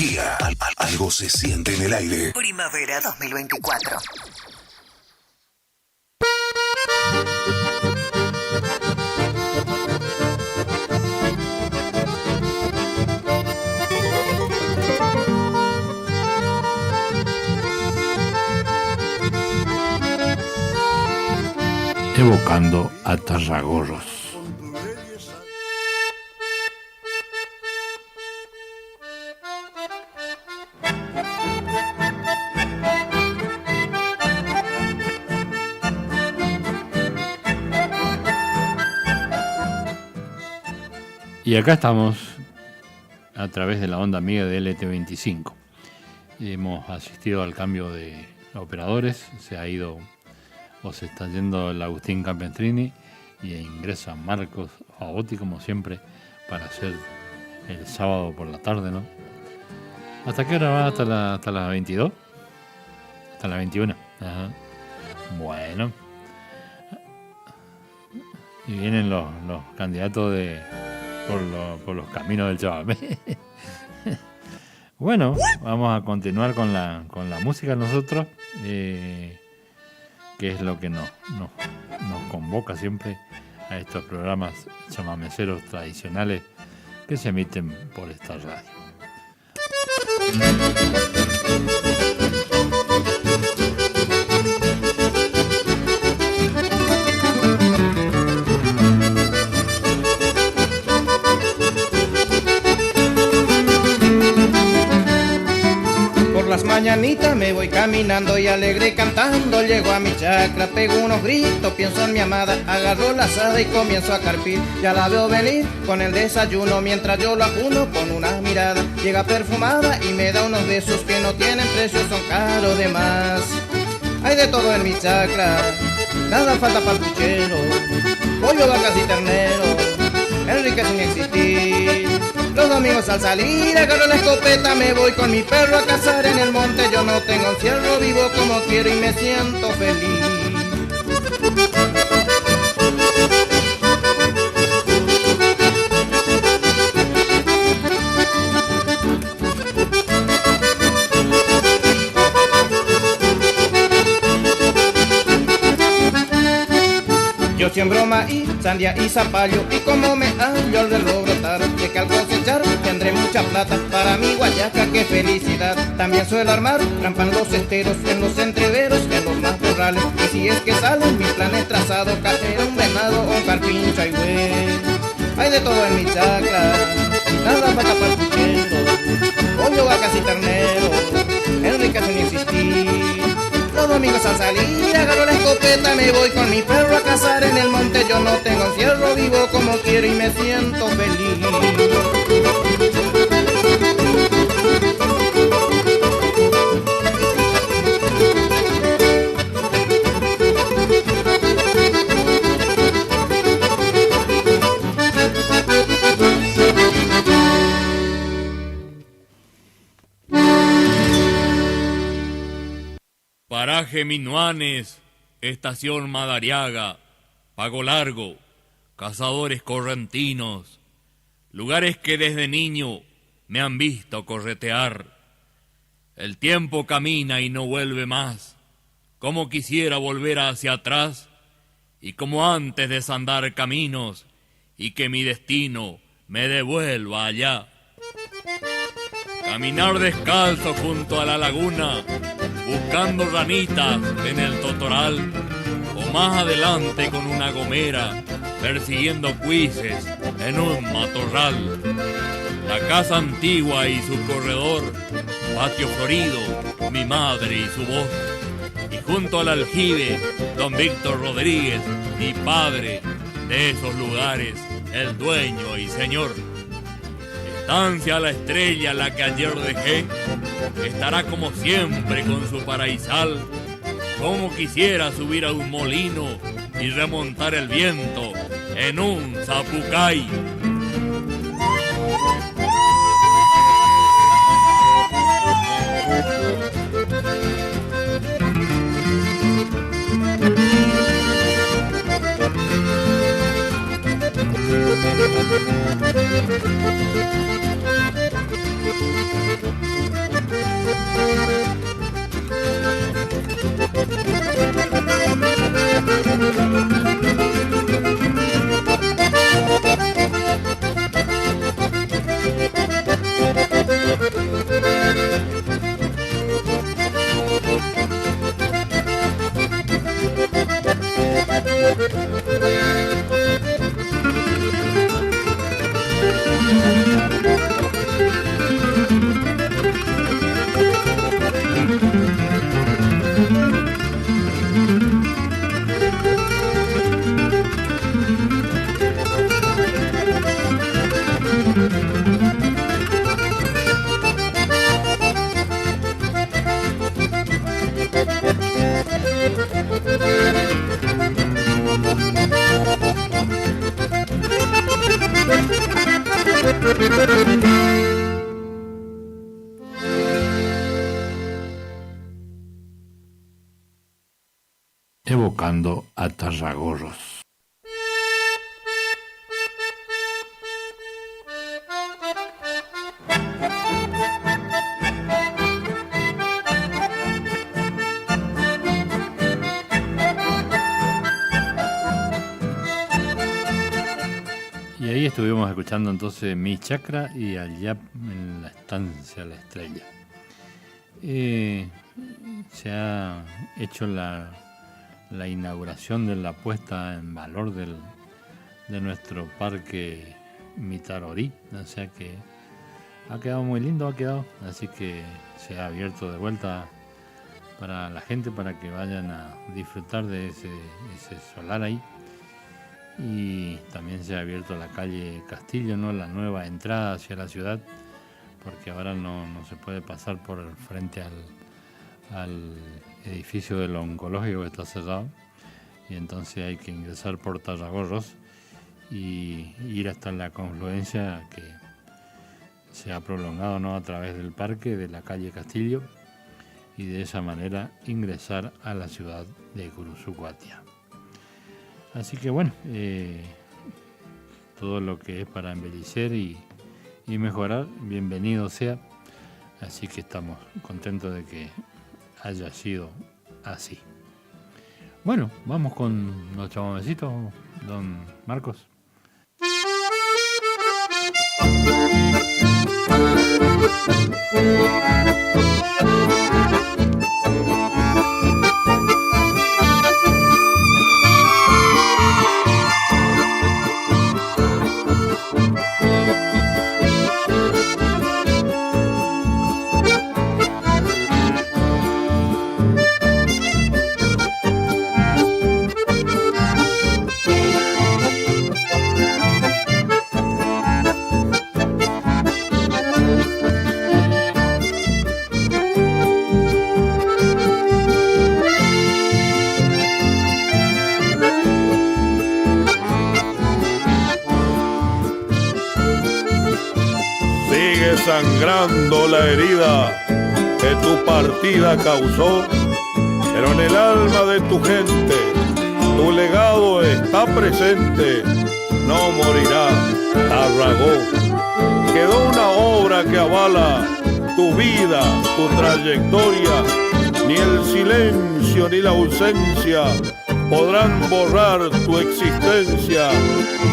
energía. Algo se siente en el aire. Primavera 2024. Evocando a Tarragorros. Y acá estamos a través de la onda amiga de LT25. Hemos asistido al cambio de operadores, se ha ido o se está yendo el Agustín Campestrini y ingresa Marcos Fagotti, como siempre, para hacer el sábado por la tarde, ¿no? ¿Hasta qué hora va? ¿Hasta las 22? ¿Hasta las 21? Ajá. Bueno. Y vienen los candidatos por los caminos del Chavamé. Bueno, vamos a continuar con la música nosotros. Que es lo que nos convoca siempre a estos programas chamameceros tradicionales que se emiten por esta radio. Las mañanitas me voy caminando y alegre cantando, llego a mi chacra, pego unos gritos, pienso en mi amada, agarro la asada y comienzo a carpir, ya la veo venir con el desayuno, mientras yo la apuno con una mirada, llega perfumada y me da unos besos que no tienen precio, son caros de más. Hay de todo en mi chacra, nada falta para el puchero, pollo, vacas y ternero, Enrique sin existir. Los domingos al salir agarro la escopeta, me voy con mi perro a cazar en el monte, yo no tengo encierro, vivo como quiero y me siento feliz. Yo siembro maíz, sandía y zapallo, y como me hallo al verlo brotar, sé que al cosechar tendré mucha plata, para mi guayaca qué felicidad. También suelo armar trampa en los esteros, en los entreveros, en los matorrales, y si es que salen mis planes trazados, caer un venado o un carpincho, ay güey. Hay de todo en mi chacra, nada falta para el puchero, pollo, vacas y ternero, Enrique sin existir. Los domingos al salir agarro la escopeta, me voy con mi perro a cazar en el monte, yo no tengo encierro, vivo como quiero y me siento feliz. Paraje Minuanes, Estación Madariaga, Pago Largo, Cazadores Correntinos, lugares que desde niño me han visto corretear. El tiempo camina y no vuelve más, como quisiera volver hacia atrás, y como antes desandar caminos, y que mi destino me devuelva allá. Caminar descalzo junto a la laguna, buscando ranitas en el totoral, o más adelante con una gomera, persiguiendo cuises en un matorral. La casa antigua y su corredor, patio florido, mi madre y su voz, y junto al aljibe, don Víctor Rodríguez, mi padre, de esos lugares, el dueño y señor. Estancia La Estrella, la que ayer dejé, estará como siempre con su paraísal, como quisiera subir a un molino y remontar el viento en un zapucay. tocando a Tarragorros. Y ahí estuvimos escuchando entonces Mi Chacra y Allá en la Estancia La Estrella. Se ha hecho la inauguración de la puesta en valor de nuestro parque Mitarorí, o sea que ha quedado muy lindo, así que se ha abierto de vuelta para la gente para que vayan a disfrutar de ese solar ahí. Y también se ha abierto la calle Castillo, ¿no? La nueva entrada hacia la ciudad, porque ahora no se puede pasar por frente al edificio del oncológico que está cerrado, y entonces hay que ingresar por Tarragorros y ir hasta la confluencia que se ha prolongado, ¿no? A través del parque de la calle Castillo, y de esa manera ingresar a la ciudad de Curuzucuatia. Así que bueno, todo lo que es para embellecer y mejorar, bienvenido sea. Así que estamos contentos de que haya sido así. Bueno, vamos con nuestro mamecito, don Marcos. Sangrando la herida que tu partida causó, pero en el alma de tu gente tu legado está presente. No morirá Tarragó. Quedó una obra que avala tu vida, tu trayectoria. Ni el silencio ni la ausencia podrán borrar tu existencia.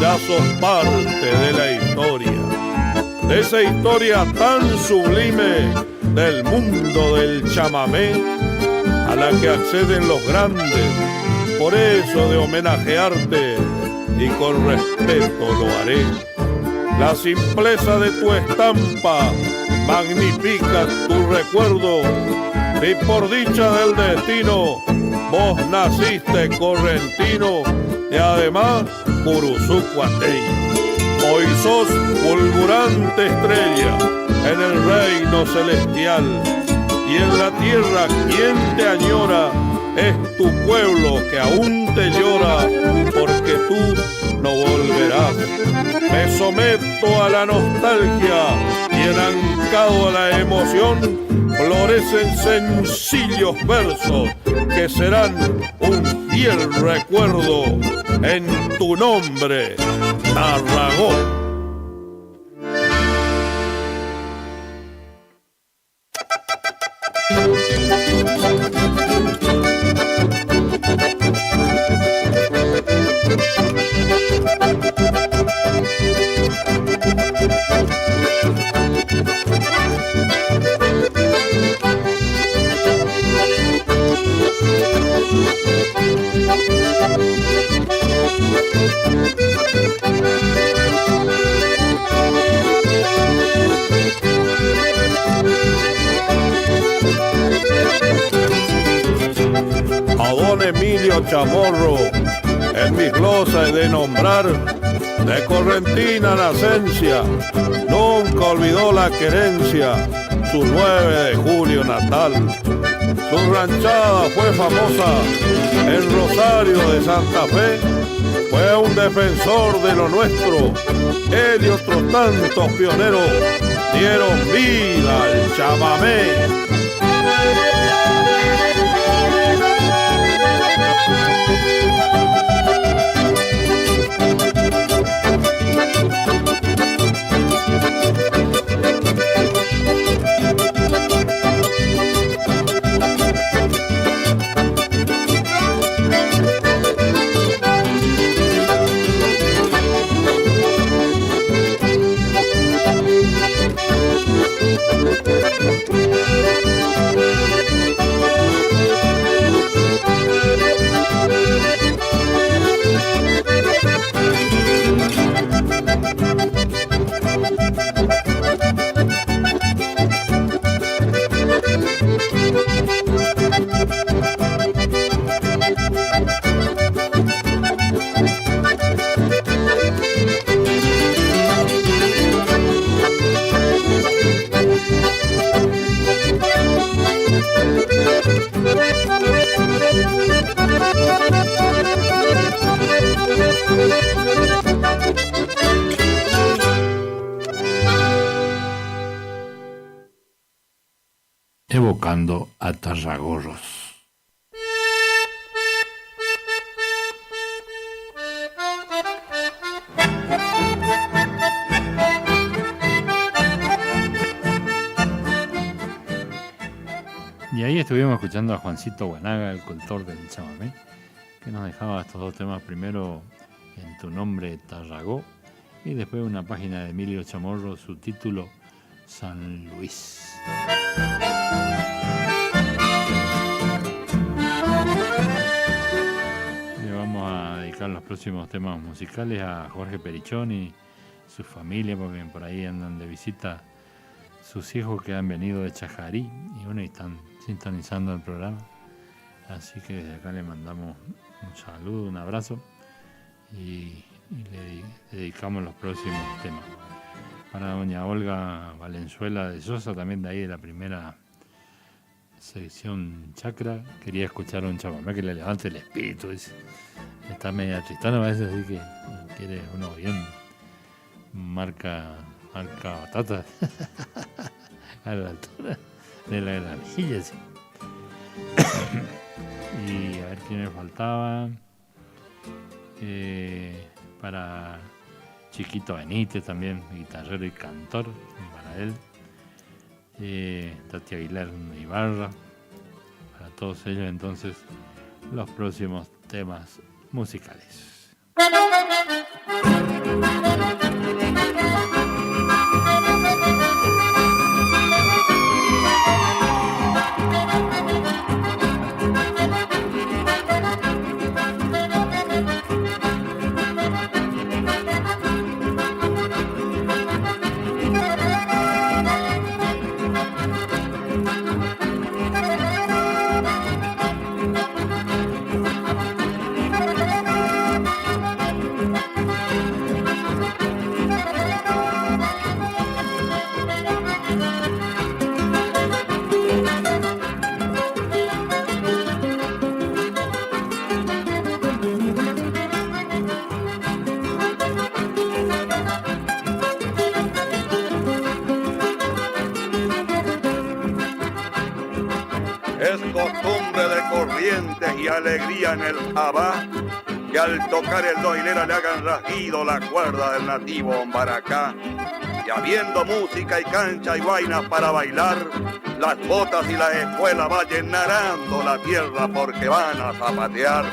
Ya sos parte de la historia, de esa historia tan sublime del mundo del chamamé, a la que acceden los grandes. Por eso de homenajearte y con respeto lo haré. La simpleza de tu estampa magnifica tu recuerdo, y por dicha del destino vos naciste correntino y además curuzucuateño. Hoy sos fulgurante estrella en el reino celestial, y en la tierra quien te añora es tu pueblo que aún te llora, porque tú no volverás. Me someto a la nostalgia y enancado a la emoción florecen sencillos versos que serán un fiel recuerdo en tu nombre, Tarragó. A don Emilio Chamorro en mis glosas he de nombrar, de correntina nacencia, nunca olvidó la querencia, su 9 de julio natal. Su ranchada fue famosa en Rosario de Santa Fe, fue un defensor de lo nuestro. Él y otros tantos pioneros dieron vida al chamamé. Evocando a Tarragorros. Y ahí estuvimos escuchando a Juancito Guanaga, el cultor del chamamé, que nos dejaba estos dos temas, primero En tu nombre Tarragó, y después una página de Emilio Chamorro, su título San Luis. Le vamos a dedicar los próximos temas musicales a Jorge Perichón y su familia, porque por ahí andan de visita sus hijos que han venido de Chajarí y bueno, y están sintonizando el programa. Así que desde acá le mandamos un saludo, un abrazo y le dedicamos los próximos temas. Para doña Olga Valenzuela de Sosa, también de ahí de la primera sección Chacra, quería escuchar un chamamé que le levante el espíritu. Está media tristana a veces, así que quiere uno bien marca batata a la altura de la granilla, sí. Y a ver quién me faltaba. Para Chiquito Benítez también, guitarrero y cantor, para él. Tati Aguilar Ibarra, para todos ellos entonces los próximos temas musicales. Y alegría en el abá, que al tocar el doilera le hagan rasguido la cuerda del nativo Ombaracá. Y habiendo música y cancha y vainas para bailar, las botas y la escuela vayan narando la tierra porque van a zapatear.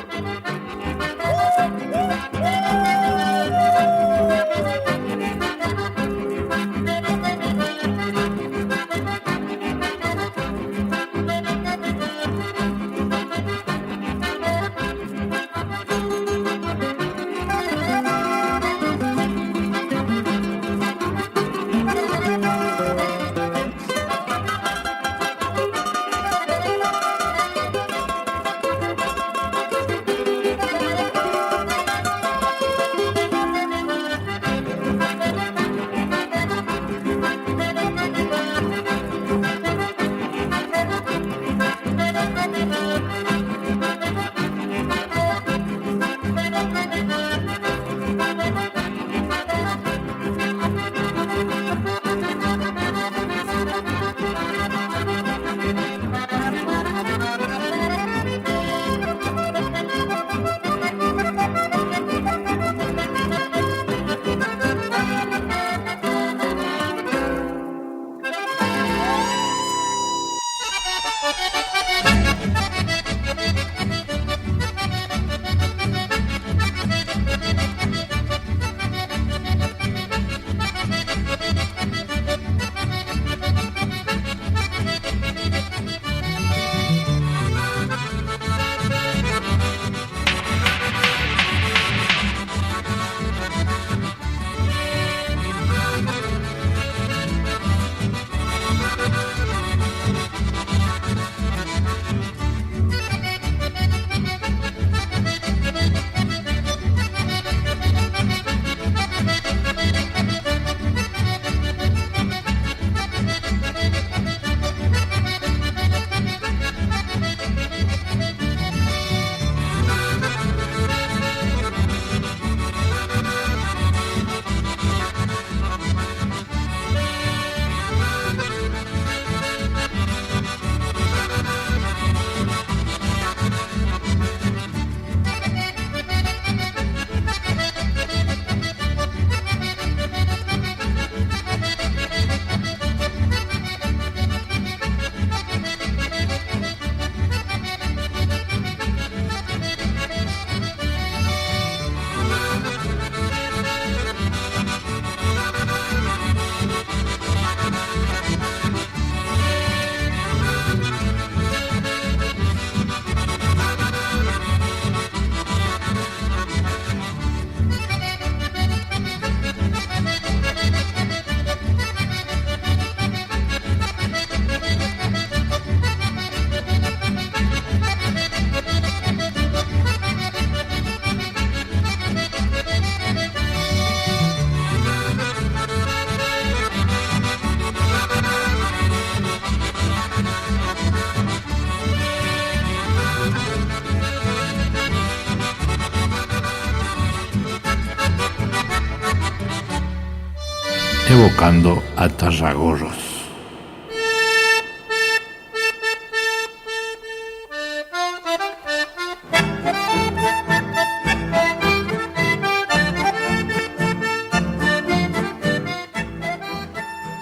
evocando a Tarragorros.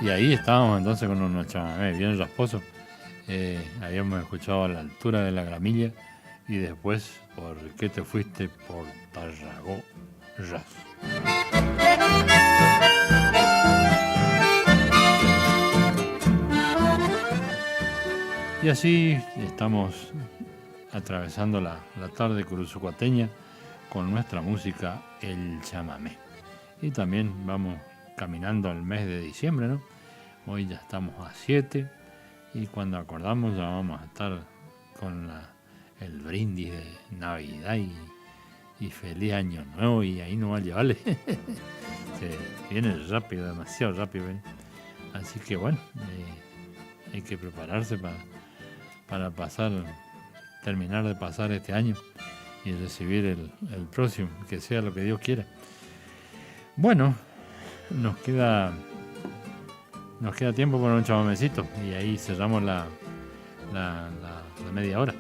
Y ahí estábamos entonces con unos chamamés bien rasposos. Habíamos escuchado A la altura de la gramilla y después ¿Por qué te fuiste por Tarragorras? Y así estamos atravesando la tarde cruzucuateña con nuestra música, el chamamé. Y también vamos caminando al mes de diciembre, ¿no? Hoy ya estamos a 7 y cuando acordamos ya vamos a estar con el brindis de Navidad y feliz año nuevo, y ahí no va a llevarle. Viene rápido, demasiado rápido, ¿ven? Así que bueno, hay que prepararse para terminar de pasar este año y recibir el próximo, que sea lo que Dios quiera. Bueno, nos queda tiempo para un chamamecito y ahí cerramos la media hora.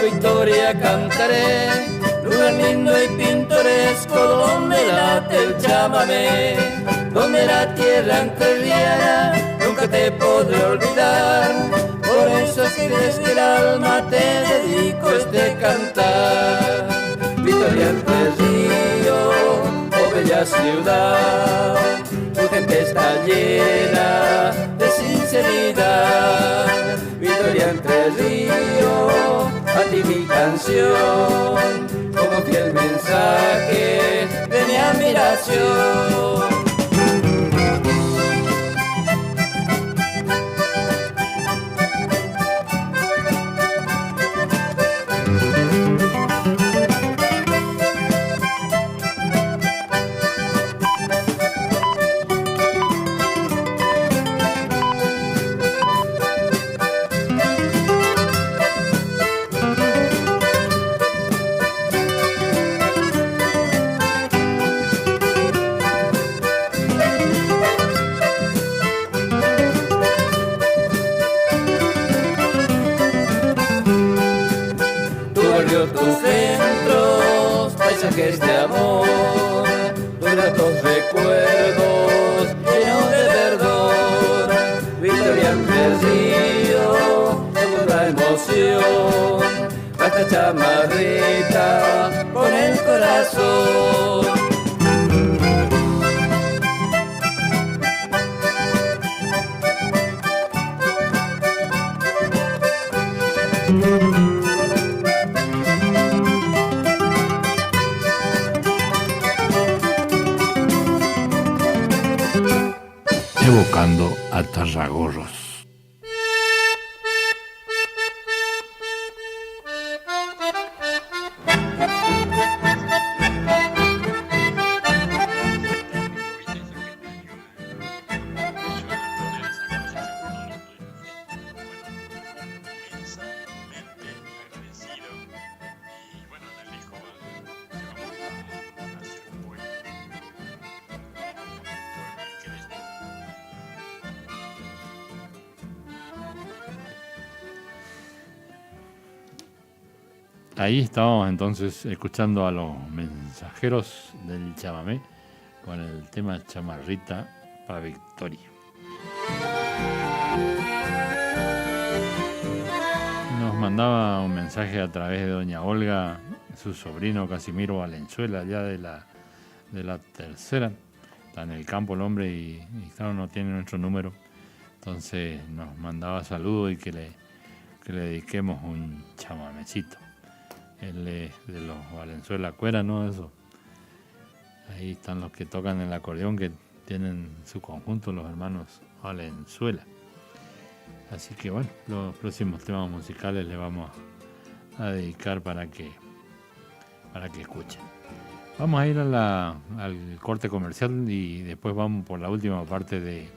Victoria cantaré, lugar lindo y pintoresco donde late el chamamé, donde la tierra enterriada nunca te podré olvidar. Por eso si desde el alma te dedico este cantar. Victoria entre ríos, oh bella ciudad, tu gente está llena de sinceridad. Victoria entre ríos, a ti mi canción, como fiel mensaje de mi admiración. Tus centros, paisajes de amor, tus gratos recuerdos llenos de verdor. Victoria entre ríos, segunda emoción, esta chamarrita con el corazón. Evocando a Tarragorros. Ahí estábamos entonces escuchando a los mensajeros del chamamé con el tema Chamarrita para Victoria. Nos mandaba un mensaje a través de doña Olga, su sobrino Casimiro Valenzuela, allá de la tercera. Está en el campo el hombre y claro, no tiene nuestro número. Entonces nos mandaba saludos y que le dediquemos un chamamecito. Él es de los Valenzuela Cuera, ¿no? Eso. Ahí están los que tocan el acordeón, que tienen su conjunto, los hermanos Valenzuela. Así que bueno, los próximos temas musicales le vamos a dedicar para que escuchen. Vamos a ir al corte comercial y después vamos por la última parte de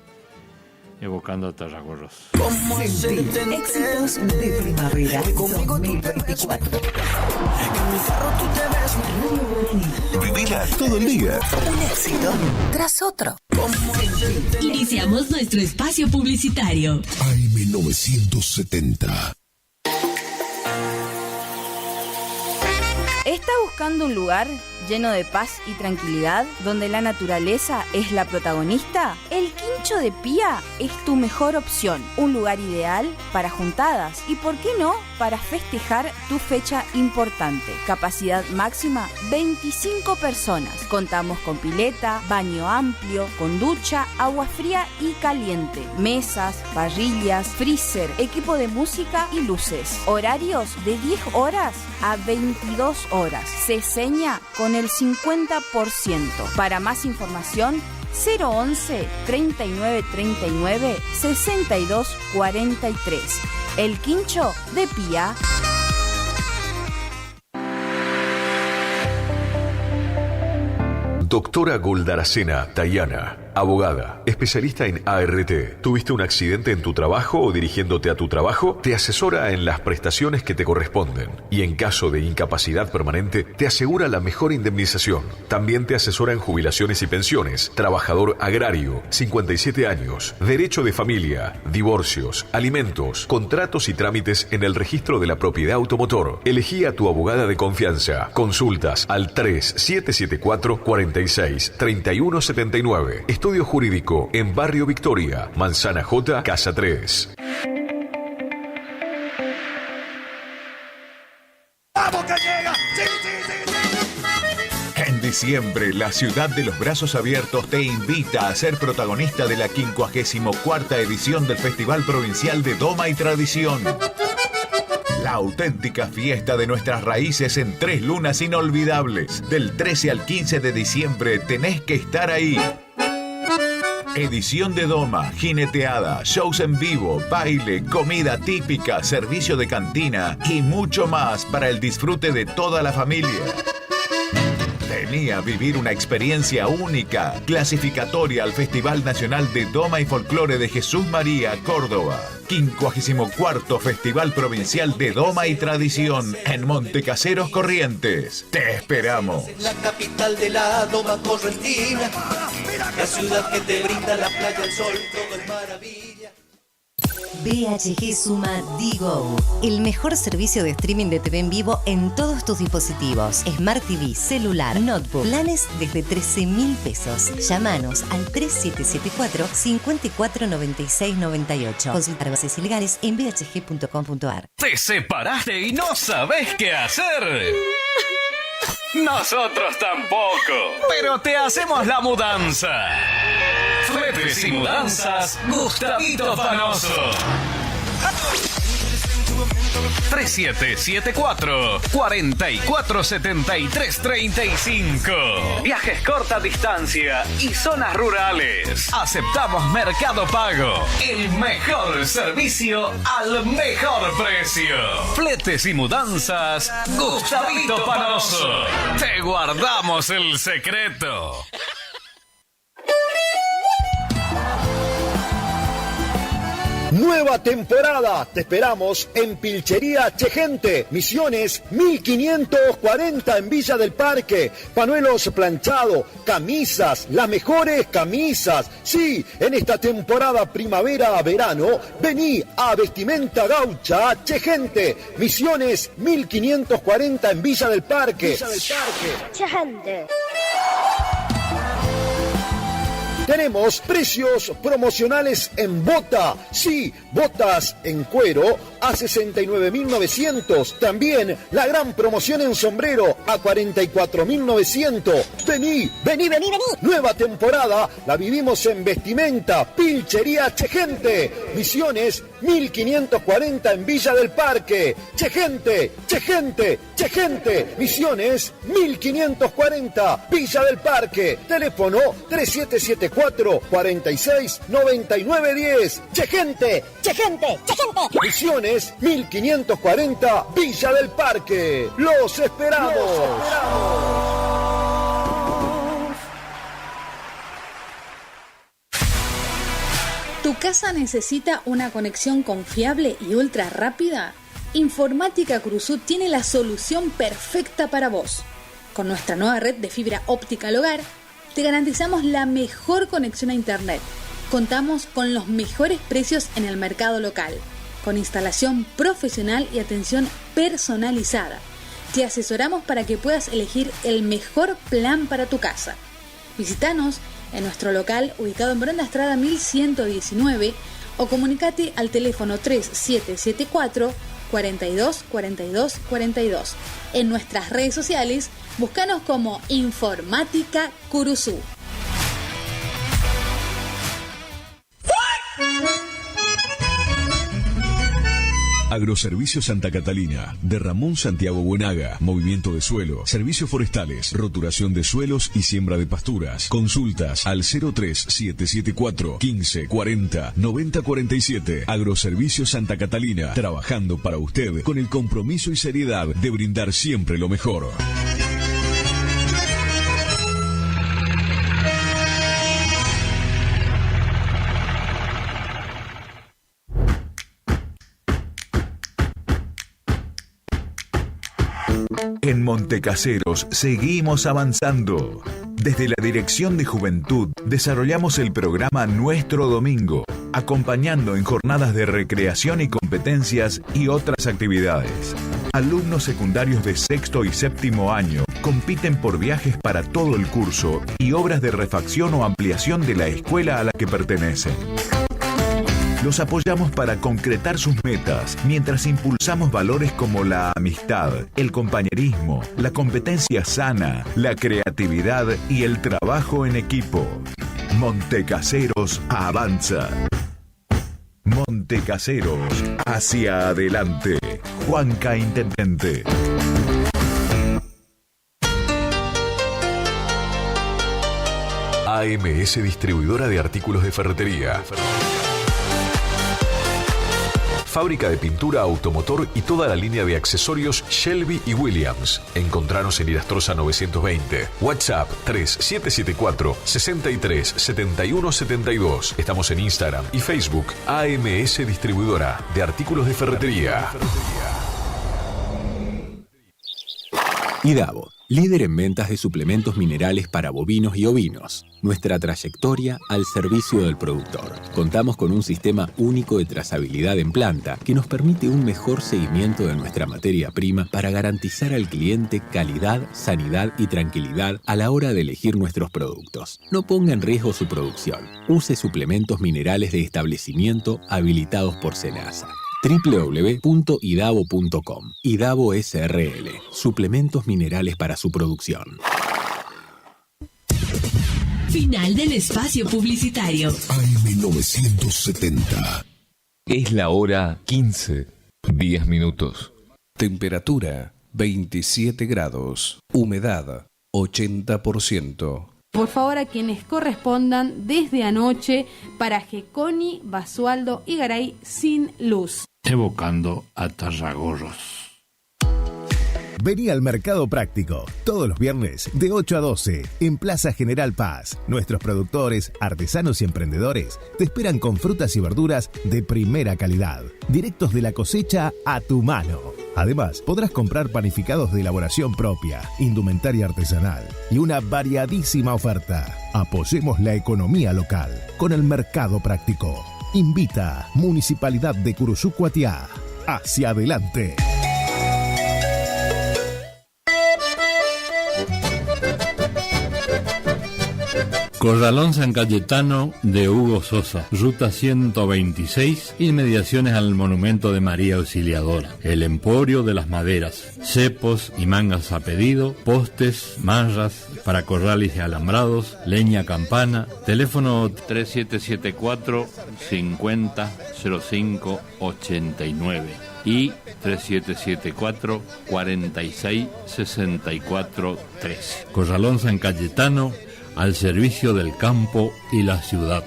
Evocando Tarragorros. Éxitos de primavera 2024. Vivila todo el día. Un éxito tras otro. Iniciamos nuestro espacio publicitario. AM970. ¿Está buscando un lugar lleno de paz y tranquilidad, donde la naturaleza es la protagonista? El Quincho de Pía es tu mejor opción. Un lugar ideal para juntadas y, ¿por qué no?, para festejar tu fecha importante. Capacidad máxima 25 personas. Contamos con pileta, baño amplio, con ducha, agua fría y caliente, mesas, parrillas, freezer, equipo de música y luces. Horarios de 10 horas a 22 horas. Se seña con el 50%. Para más información, 011 39 39 62 43. El Quincho de Pía. Doctora Goldaracena Tayana, abogada, especialista en ART. ¿Tuviste un accidente en tu trabajo o dirigiéndote a tu trabajo? Te asesora en las prestaciones que te corresponden y en caso de incapacidad permanente te asegura la mejor indemnización. También te asesora en jubilaciones y pensiones, trabajador agrario, 57 años, derecho de familia, divorcios, alimentos, contratos y trámites en el registro de la propiedad automotor. Elegí a tu abogada de confianza. Consultas al 3774 46 3179. Estudio Jurídico en Barrio Victoria, Manzana J, Casa 3. ¡Vamos que llega! ¡Sí, sí, sí, sí! En diciembre, la ciudad de los brazos abiertos te invita a ser protagonista de la 54ª edición del Festival Provincial de Doma y Tradición. La auténtica fiesta de nuestras raíces en 3 lunas inolvidables. Del 13 al 15 de diciembre tenés que estar ahí. Edición de Doma, jineteada, shows en vivo, baile, comida típica, servicio de cantina y mucho más para el disfrute de toda la familia. Vení a vivir una experiencia única, clasificatoria al Festival Nacional de Doma y Folclore de Jesús María, Córdoba. 54º Festival Provincial de Doma y Tradición en Montecaseros, Corrientes. Te esperamos. La capital de la Doma correntina, la ciudad que te brinda la playa, el sol, todo es maravilla. BHG suma Digo, el mejor servicio de streaming de TV en vivo en todos tus dispositivos. Smart TV, celular, notebook. Planes desde 13.000 pesos. Llámanos al 3774 549698. Consultar bases ilegales en bhg.com.ar. ¿Te separaste y no sabés qué hacer? Nosotros tampoco, pero te hacemos la mudanza. Fletes y mudanzas, Gustavito Panoso. 3774 447335. Viajes corta distancia y zonas rurales. Aceptamos Mercado Pago. El mejor servicio al mejor precio. Fletes y mudanzas, Gustavito Panoso. Te guardamos el secreto. Nueva temporada. Te esperamos en Pilchería Chegente, Misiones 1540 en Villa del Parque. Panuelos planchados, camisas, las mejores camisas. Sí, en esta temporada primavera-verano, vení a Vestimenta Gaucha Chegente, Misiones 1540 en Villa del Parque. Chegente. Tenemos precios promocionales en bota. Sí, botas en cuero a 69.900. También la gran promoción en sombrero a 44.900. Vení. Nueva temporada la vivimos en Vestimenta Pilchería Chegente. Misiones 1540 en Villa del Parque. Chegente. Misiones 1540 Villa del Parque. Teléfono 3774-469910. Chegente. Misiones 1540 Villa del Parque. Los esperamos. ¿Tu casa necesita una conexión confiable y ultra rápida? Informática Cruzú tiene la solución perfecta para vos. Con nuestra nueva red de fibra óptica al hogar, te garantizamos la mejor conexión a internet. Contamos con los mejores precios en el mercado local, con instalación profesional y atención personalizada. Te asesoramos para que puedas elegir el mejor plan para tu casa. Visítanos en nuestro local ubicado en Brenda Estrada 1119 o comunicate al teléfono 3774 42 42 42. En nuestras redes sociales, búscanos como Informática Curuzú. Agroservicio Santa Catalina, de Ramón Santiago Buenaga, movimiento de suelo, servicios forestales, roturación de suelos y siembra de pasturas. Consultas al 03774 15 40 90 47. Agroservicio Santa Catalina, trabajando para usted con el compromiso y seriedad de brindar siempre lo mejor. En Montecaseros seguimos avanzando. Desde la Dirección de Juventud desarrollamos el programa Nuestro Domingo, acompañando en jornadas de recreación y competencias y otras actividades. Alumnos secundarios de sexto y séptimo año compiten por viajes para todo el curso y obras de refacción o ampliación de la escuela a la que pertenecen. Los apoyamos para concretar sus metas, mientras impulsamos valores como la amistad, el compañerismo, la competencia sana, la creatividad y el trabajo en equipo. Montecaseros avanza. Montecaseros, hacia adelante. Juanca Intendente. AMS Distribuidora de Artículos de Ferretería. Fábrica de pintura automotor y toda la línea de accesorios Shelby y Williams. Encontranos en Irastrosa 920. WhatsApp 3774 63 71 72. Estamos en Instagram y Facebook. AMS Distribuidora de Artículos de Ferretería. IDAVO, líder en ventas de suplementos minerales para bovinos y ovinos. Nuestra trayectoria al servicio del productor. Contamos con un sistema único de trazabilidad en planta que nos permite un mejor seguimiento de nuestra materia prima para garantizar al cliente calidad, sanidad y tranquilidad a la hora de elegir nuestros productos. No ponga en riesgo su producción. Use suplementos minerales de establecimiento habilitados por SENASA. www.idavo.com. IDAVO SRL. Suplementos minerales para su producción. Final del espacio publicitario. AM970. Es la hora 15, 10 minutos. Temperatura 27 grados. Humedad 80%. Por favor, a quienes correspondan desde anoche para Geconi, Basualdo y Garay sin luz. Evocando a Tarragorros. Vení al Mercado Práctico, todos los viernes de 8 a 12, en Plaza General Paz. Nuestros productores, artesanos y emprendedores te esperan con frutas y verduras de primera calidad, directos de la cosecha a tu mano. Además, podrás comprar panificados de elaboración propia, indumentaria artesanal y una variadísima oferta. Apoyemos la economía local con el Mercado Práctico. Invita Municipalidad de Curuzú Cuatiá. Hacia adelante. Corralón San Cayetano de Hugo Sosa, ruta 126, inmediaciones al monumento de María Auxiliadora. El Emporio de las Maderas, cepos y mangas a pedido, postes, marras para corrales y alambrados, leña campana, teléfono 3774 50 05 89 y 3774 46 64 13. Corralón San Cayetano, al servicio del campo y la ciudad.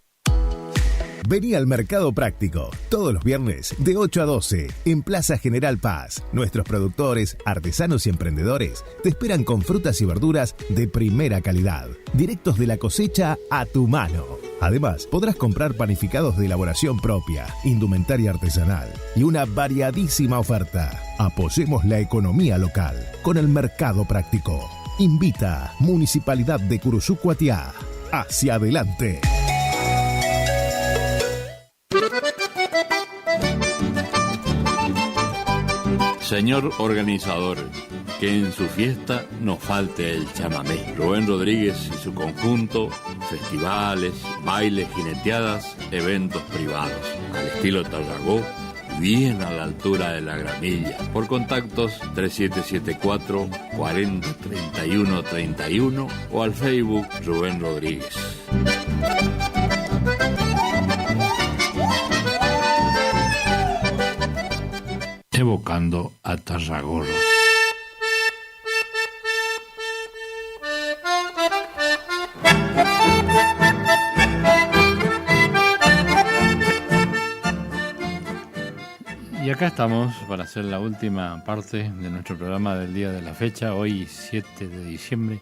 Vení al Mercado Práctico, todos los viernes de 8 a 12, en Plaza General Paz. Nuestros productores, artesanos y emprendedores te esperan con frutas y verduras de primera calidad, directos de la cosecha a tu mano. Además, podrás comprar panificados de elaboración propia, indumentaria artesanal y una variadísima oferta. Apoyemos la economía local con el Mercado Práctico. Invita Municipalidad de Curuzú Cuatiá. Hacia adelante. Señor organizador, que en su fiesta no falte el chamamé. Rubén Rodríguez y su conjunto, festivales, bailes, jineteadas, eventos privados, al estilo Tarragó, bien a la altura de la Gramilla. Por contactos 3774 40 31 31 o al Facebook Rubén Rodríguez. Evocando a Tarragorros. Y acá estamos para hacer la última parte de nuestro programa del día de la fecha, hoy 7 de diciembre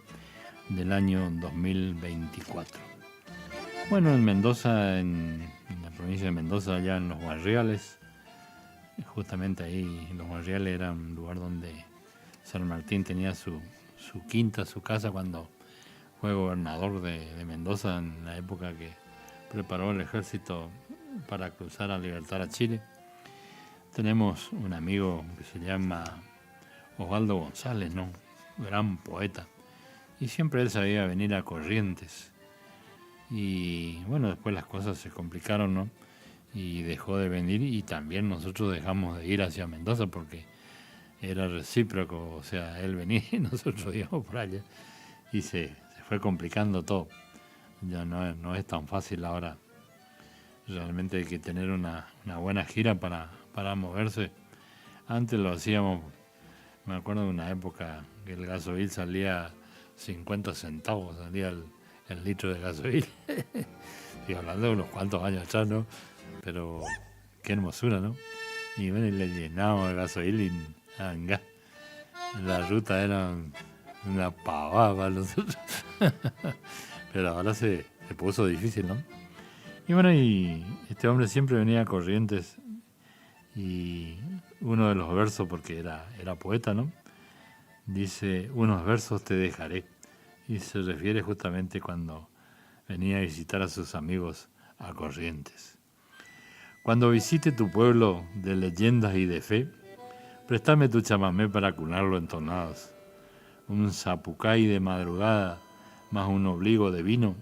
del año 2024. Bueno, en Mendoza, en la provincia de Mendoza, allá en Los Barriales, justamente ahí Los Barriales era un lugar donde San Martín tenía su quinta, su casa, cuando fue gobernador de Mendoza en la época que preparó el ejército para cruzar a libertar a Chile. Tenemos un amigo que se llama Osvaldo González, ¿no? Gran poeta. Y siempre él sabía venir a Corrientes. Y bueno, después las cosas se complicaron, ¿no? Y dejó de venir, y también nosotros dejamos de ir hacia Mendoza porque era recíproco. O sea, él venía y nosotros íbamos por allá. Y se fue complicando todo. Ya no es tan fácil ahora. Realmente hay que tener una buena gira para moverse. Antes lo hacíamos, me acuerdo de una época que el gasoil salía 50 centavos, salía el litro de gasoil. Y hablando de unos cuantos años atrás, ¿no? Pero qué hermosura, ¿no? Y bueno, y le llenábamos de gasoil y anga. La ruta era una pavada para nosotros. Pero ahora se puso difícil, ¿no? Y bueno, y este hombre siempre venía a Corrientes, y uno de los versos, porque era poeta, ¿no? Dice, unos versos te dejaré. Y se refiere justamente cuando venía a visitar a sus amigos a Corrientes. Cuando visite tu pueblo de leyendas y de fe, préstame tu chamamé para cunarlo en tonadas. Un zapucay de madrugada más un obligo de vino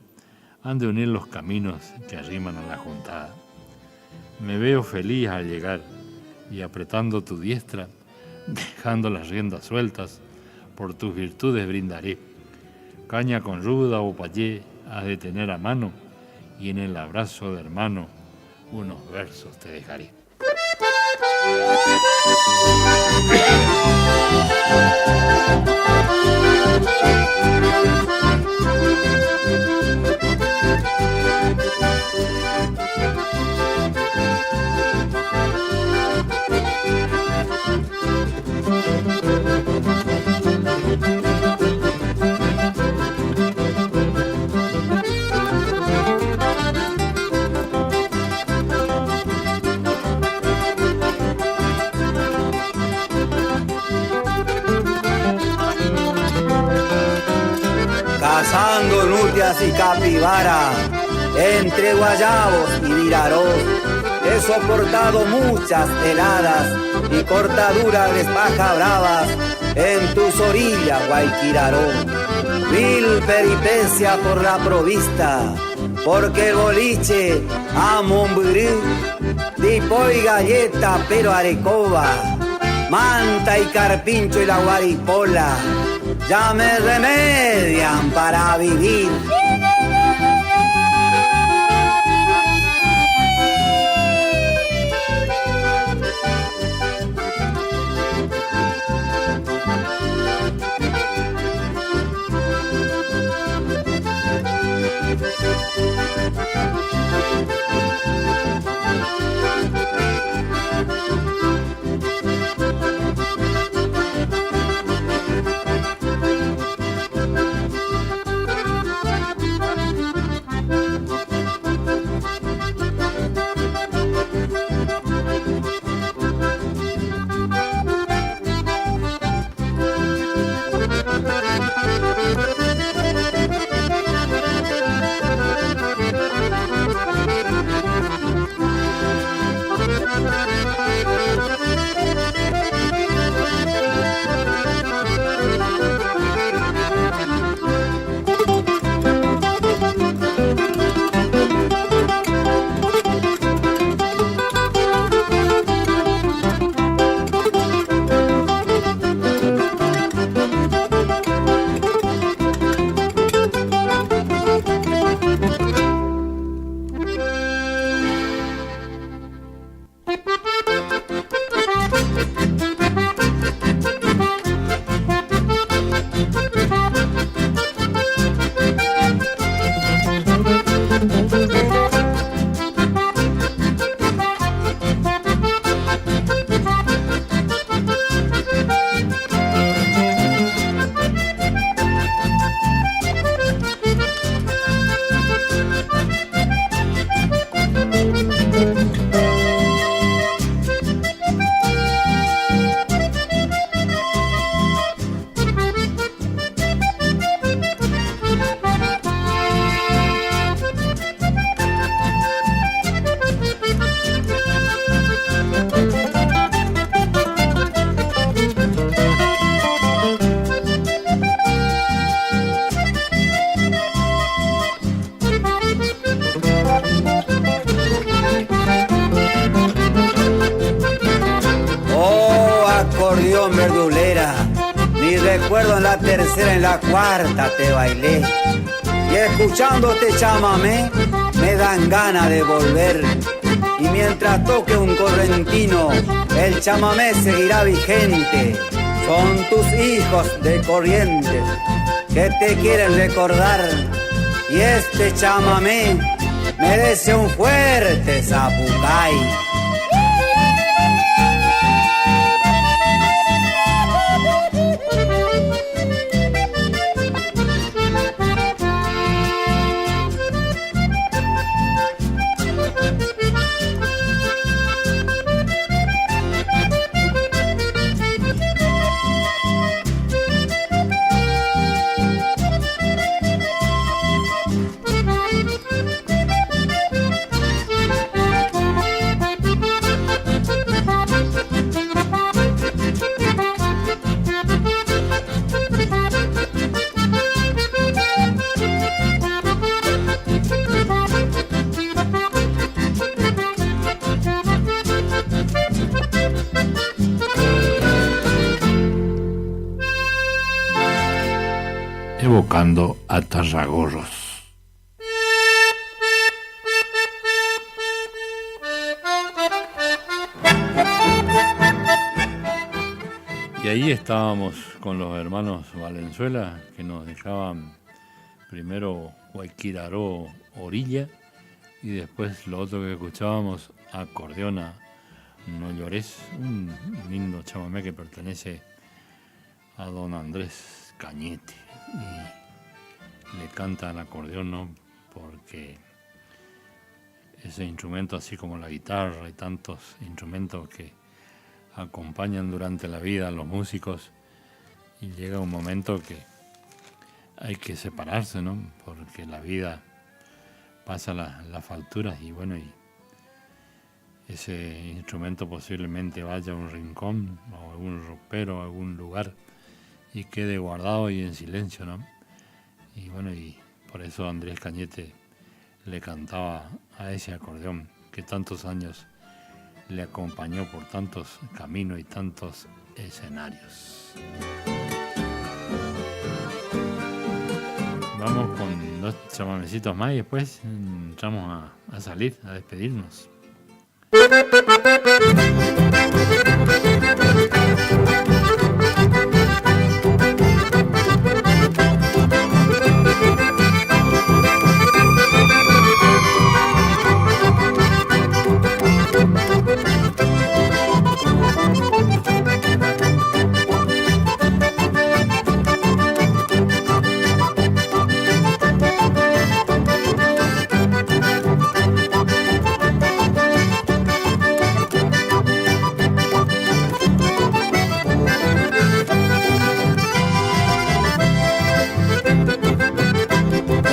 han de unir los caminos que arriman a la juntada. Me veo feliz al llegar y apretando tu diestra, dejando las riendas sueltas, por tus virtudes brindaré. Caña con ruda o payé has de tener a mano, y en el abrazo de hermano unos versos te dejaré. pasando nutias y capibaras, entre guayabos y virarós. He soportado muchas heladas y cortaduras de paja bravas en tus orillas, Guayquiraró. Vil peripecia por la provista, porque el boliche a Montbrú, tipo y galleta pero arecoba, manta y carpincho y la guaripola, ya me remedian para vivir. Acordeón verdulera, mi recuerdo en la tercera, en la cuarta te bailé. Y escuchando este chamamé, me dan ganas de volver. Y mientras toque un correntino, el chamamé seguirá vigente. Son tus hijos de Corrientes que te quieren recordar. Y este chamamé merece un fuerte zapucay. Evocando a Tarragorros. Y ahí estábamos con los hermanos Valenzuela, que nos dejaban primero Guayquiraró Orilla y después lo otro que escuchábamos, Acordeona No Llores, un lindo chamamé que pertenece a don Andrés Cañete. Y le canta al acordeón, ¿no? Porque ese instrumento, así como la guitarra y tantos instrumentos que acompañan durante la vida a los músicos, y llega un momento que hay que separarse, ¿no? Porque la vida pasa las facturas y bueno, y ese instrumento posiblemente vaya a un rincón o a algún ropero, a algún lugar y quede guardado y en silencio, ¿no? Y bueno, y por eso Andrés Cañete le cantaba a ese acordeón que tantos años le acompañó por tantos caminos y tantos escenarios. Vamos con 2 chamamecitos más y después entramos a salir, a despedirnos.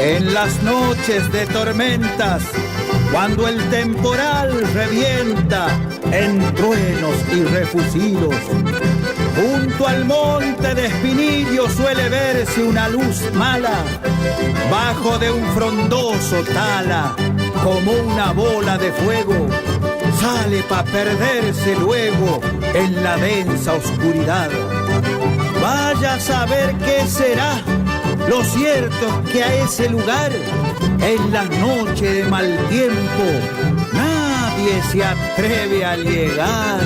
En las noches de tormentas, cuando el temporal revienta en truenos y refusilos, junto al monte de Espinillo suele verse una luz mala, bajo de un frondoso tala, como una bola de fuego, sale pa' perderse luego en la densa oscuridad. Vaya a saber qué será. Lo cierto es que a ese lugar, en las noches de mal tiempo, nadie se atreve a llegar.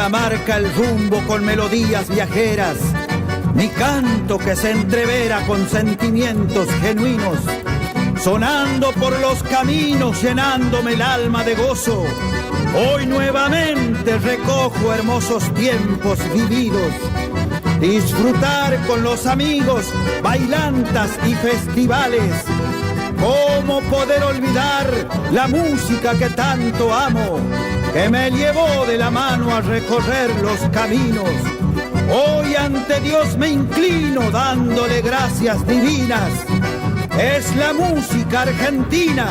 Marca el rumbo con melodías viajeras, mi canto que se entrevera con sentimientos genuinos, sonando por los caminos, llenándome el alma de gozo. Hoy nuevamente recojo hermosos tiempos vividos, disfrutar con los amigos, bailantas y festivales. ¿Cómo poder olvidar la música que tanto amo, que me llevó de la mano a recorrer los caminos? Hoy ante Dios me inclino dándole gracias divinas. Es la música argentina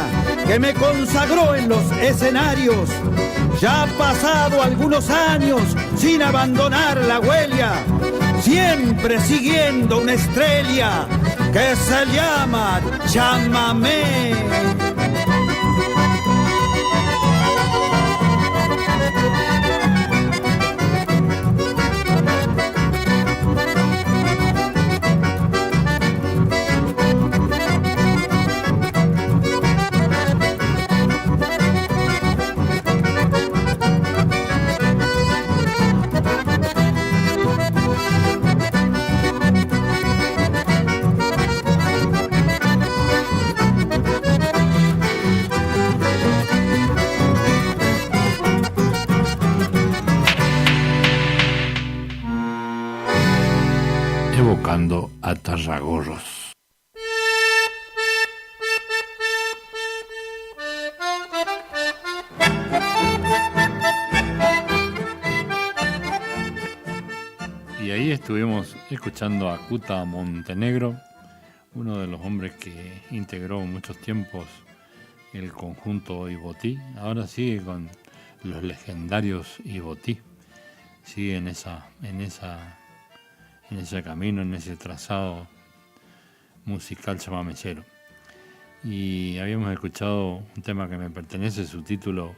que me consagró en los escenarios. Ya ha pasado algunos años sin abandonar la huella, siempre siguiendo una estrella que se llama chamamé. Estuvimos escuchando a Cuta Montenegro, uno de los hombres que integró muchos tiempos el conjunto Ibotí. Ahora sigue con los legendarios Ibotí. Sigue en ese camino, en ese trazado musical chamamecero. Y habíamos escuchado un tema que me pertenece, su título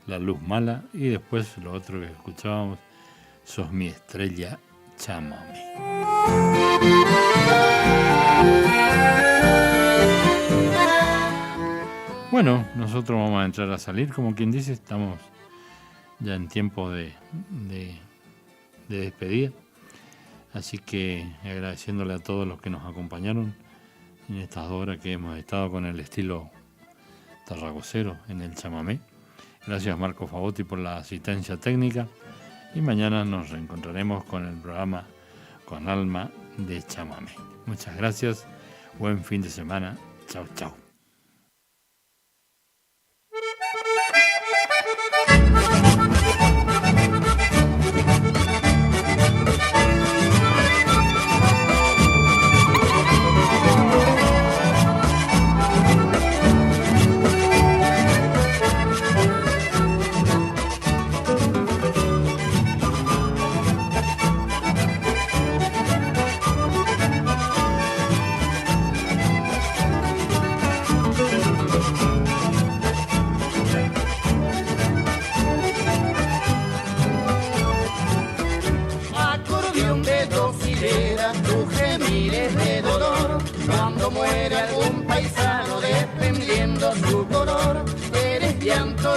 La Luz Mala, y después lo otro que escuchábamos, Sos mi estrella, chámame. Bueno, nosotros vamos a entrar a salir, como quien dice, estamos ya en tiempo de despedida, así que agradeciéndole a todos los que nos acompañaron en estas 2 horas que hemos estado con el estilo tarragocero en el chamamé. Gracias Marco Favotti por la asistencia técnica y mañana nos reencontraremos con el programa Con Alma de Chamamé. Muchas gracias, buen fin de semana, chao chao.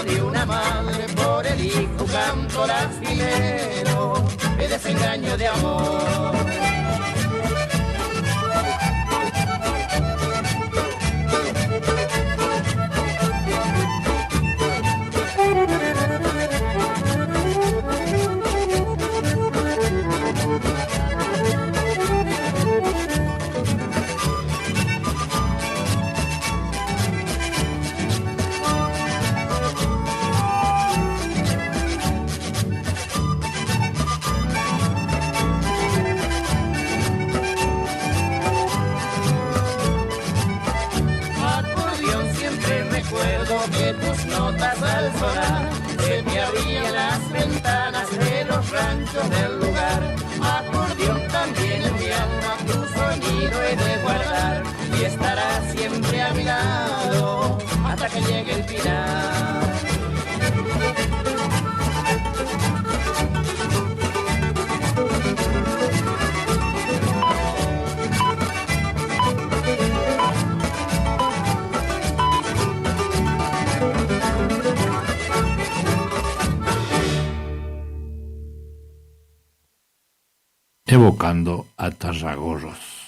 De una madre por el hijo canto brasilero, el desengaño de amor. Que tus notas al sonar se me abrían las ventanas de los ranchos del lugar. Acordeón también en mi alma, tu sonido he de guardar y estará siempre a mi lado hasta que llegue el final. Evocando a Tarragorros.